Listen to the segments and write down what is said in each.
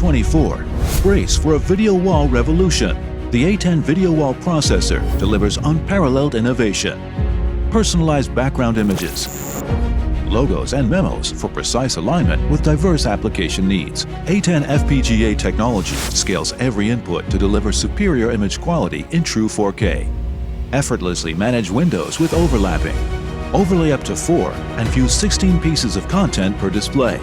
2024. Brace for a video wall revolution. The ATEN video wall processor delivers unparalleled innovation. Personalized background images, logos and memos for precise alignment with diverse application needs. ATEN FPGA technology scales every input to deliver superior image quality in true 4K. Effortlessly manage windows with overlapping. Overlay up to 4 and view 16 pieces of content per display.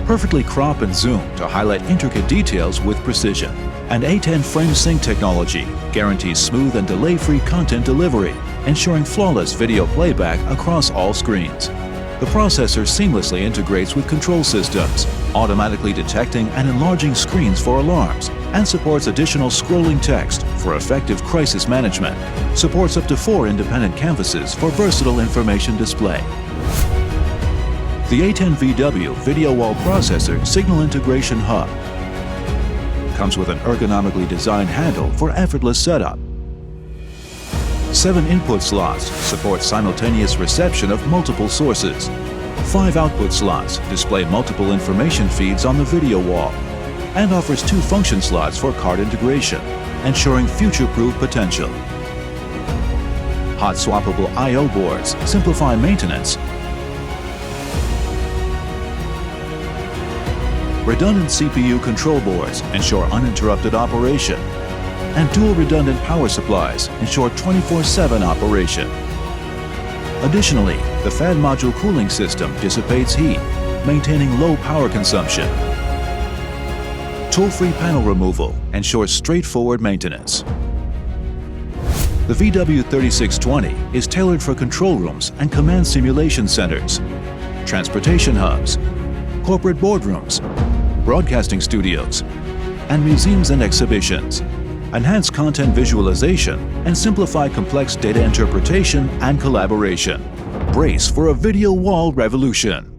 Perfectly crop and zoom to highlight intricate details with precision. And ATEN Frame Sync technology guarantees smooth and delay-free content delivery, ensuring flawless video playback across all screens. The processor seamlessly integrates with control systems, automatically detecting and enlarging screens for alarms, and supports additional scrolling text for effective crisis management. Supports up to 4 independent canvases for versatile information display. The ATEN VW Video Wall Processor Signal Integration Hub comes with an ergonomically designed handle for effortless setup. 7 input slots support simultaneous reception of multiple sources. 5 output slots display multiple information feeds on the video wall, and offers 2 function slots for card integration, ensuring future-proof potential. Hot swappable I/O boards simplify maintenance. Redundant CPU control boards ensure uninterrupted operation, and dual redundant power supplies ensure 24/7 operation. Additionally, the fan module cooling system dissipates heat, maintaining low power consumption. Tool-free panel removal ensures straightforward maintenance. The VW3620 is tailored for control rooms and command simulation centers, transportation hubs, corporate boardrooms, broadcasting studios, and museums and exhibitions. Enhance content visualization and simplify complex data interpretation and collaboration. Brace for a video wall revolution.